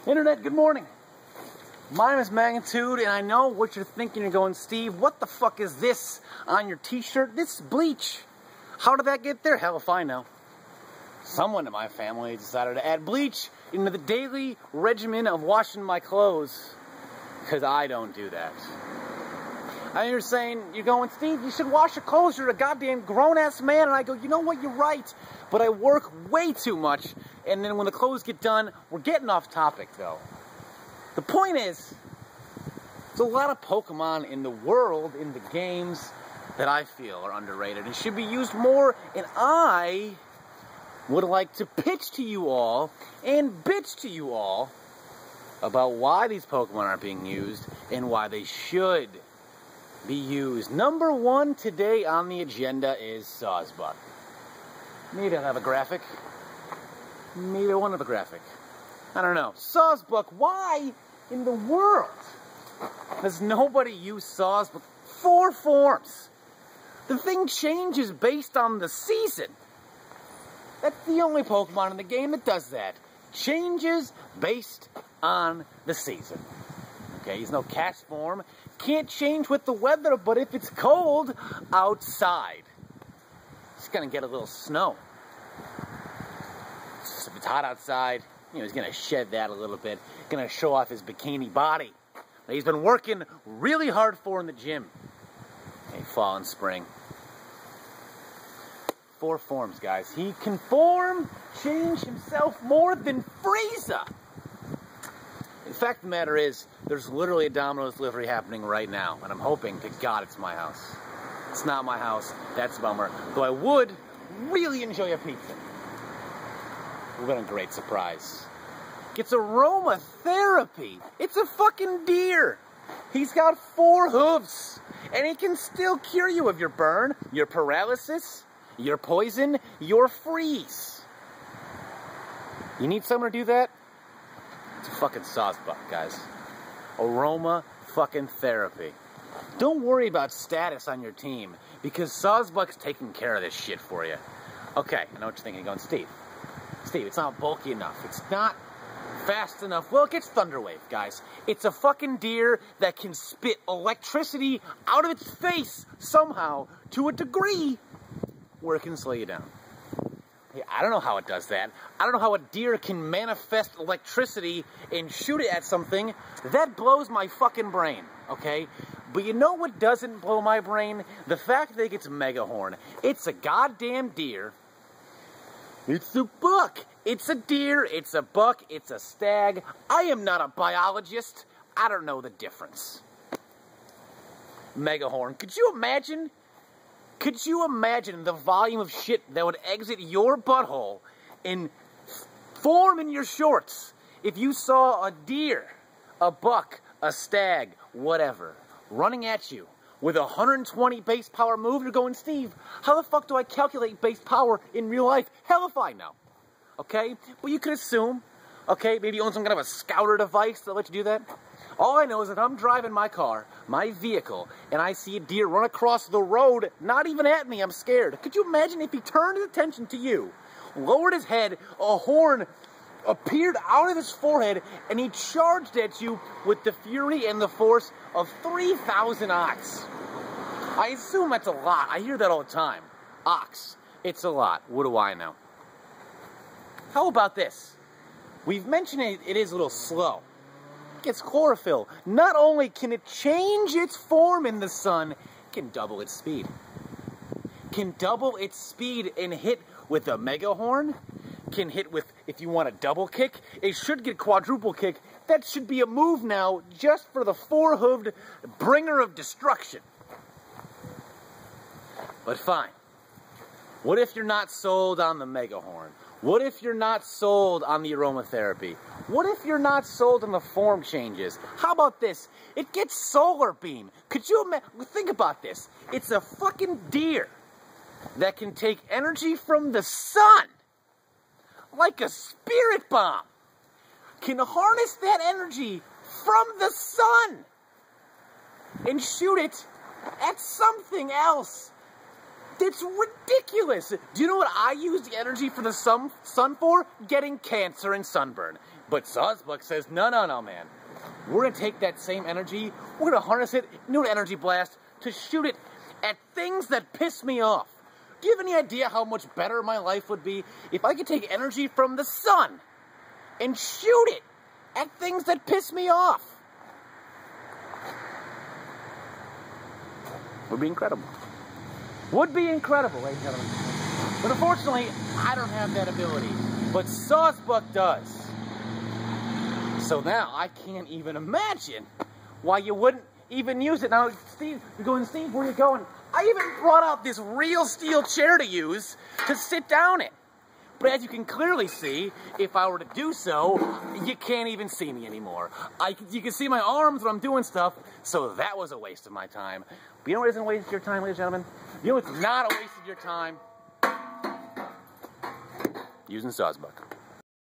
Internet, good morning. My name is Magnitude, and I know what you're thinking. You're going, Steve, what the fuck is this on your t-shirt? This is bleach. How did that get there? Hell if I know. Someone in my family decided to add bleach into the daily regimen of washing my clothes, because I don't do that. And you're saying, you're going, Steve, you should wash your clothes. You're a goddamn grown-ass man. And I go, you know what? You're right. But I work way too much. And then when the clothes get done, we're getting off topic, though. The point is, there's a lot of Pokemon in the world, in the games, that I feel are underrated and should be used more. And I would like to pitch to you all and bitch to you all about why these Pokemon aren't being used and why they should be used. Number one today on the agenda is Sawsbuck. Maybe I'll have a graphic. Maybe I won't have a graphic. I don't know. Sawsbuck, why in the world does nobody use Sawsbuck? 4 forms. The thing changes based on the season. That's the only Pokemon in the game that does that. Changes based on the season. Okay, he's no catch form. Can't change with the weather, but if it's cold outside, he's gonna get a little snow. If it's hot outside, you know, he's gonna shed that a little bit. Gonna show off his bikini body that he's been working really hard for in the gym. Okay, fall and spring. 4 forms, guys. He can change himself more than Frieza. In fact, the matter is, there's literally a Domino's delivery happening right now, and I'm hoping to God it's my house. It's not my house. That's a bummer. Though I would really enjoy a pizza. What a great surprise. Gets aromatherapy. It's a fucking deer. He's got 4 hooves, and he can still cure you of your burn, your paralysis, your poison, your freeze. You need someone to do that? It's a fucking Sawsbuck, guys. Aroma fucking therapy. Don't worry about status on your team, because Sawsbuck's taking care of this shit for you. Okay, I know what you're thinking. You're going, Steve, it's not bulky enough. It's not fast enough. Well, it gets Thunderwave, guys. It's a fucking deer that can spit electricity out of its face somehow to a degree where it can slow you down. Hey, I don't know how it does that. I don't know how a deer can manifest electricity and shoot it at something. That blows my fucking brain, okay? But you know what doesn't blow my brain? The fact that it gets Mega Horn. It's a goddamn deer. It's a buck. It's a deer. It's a buck. It's a stag. I am not a biologist. I don't know the difference. Mega Horn. Could you imagine? Could you imagine the volume of shit that would exit your butthole and form in your shorts if you saw a deer, a buck, a stag, whatever, running at you with a 120 base power move? You're going, Steve, how the fuck do I calculate base power in real life? Hell if I know. Okay? But you could assume, okay, maybe you own some kind of a scouter device that lets you do that. All I know is if I'm driving my car, my vehicle, and I see a deer run across the road, not even at me, I'm scared. Could you imagine if he turned his attention to you, lowered his head, a horn appeared out of his forehead, and he charged at you with the fury and the force of 3,000 ox? I assume that's a lot. I hear that all the time. Ox. It's a lot. What do I know? How about this? We've mentioned it is a little slow. Gets chlorophyll. Not only can it change its form in the sun, it can double its speed. Can double its speed and hit with a Mega Horn. Can hit with, if you want a double kick, it should get quadruple kick. That should be a move now just for the 4-hooved bringer of destruction. But fine. What if you're not sold on the Mega Horn? What if you're not sold on the aromatherapy? What if you're not sold on the form changes? How about this? It gets solar beam. Could you think about this? It's a fucking deer that can take energy from the sun like a spirit bomb. Can harness that energy from the sun and shoot it at something else. It's ridiculous. Do you know what I use the energy for the sun for? Getting cancer and sunburn. But Sawsbuck says, no, man. We're going to take that same energy, we're going to harness it into an energy blast to shoot it at things that piss me off. Do you have any idea how much better my life would be if I could take energy from the sun and shoot it at things that piss me off? Would be incredible. Would be incredible, ladies and gentlemen. But unfortunately, I don't have that ability. But Sawsbuck does. So now I can't even imagine why you wouldn't even use it. Now, Steve, you're going, Steve, where are you going? I even brought out this real steel chair to use to sit down in. But as you can clearly see, if I were to do so, you can't even see me anymore. You can see my arms when I'm doing stuff, so that was a waste of my time. But you know what isn't a waste of your time, ladies and gentlemen? You know what's not a waste of your time? Using Sawsbuck.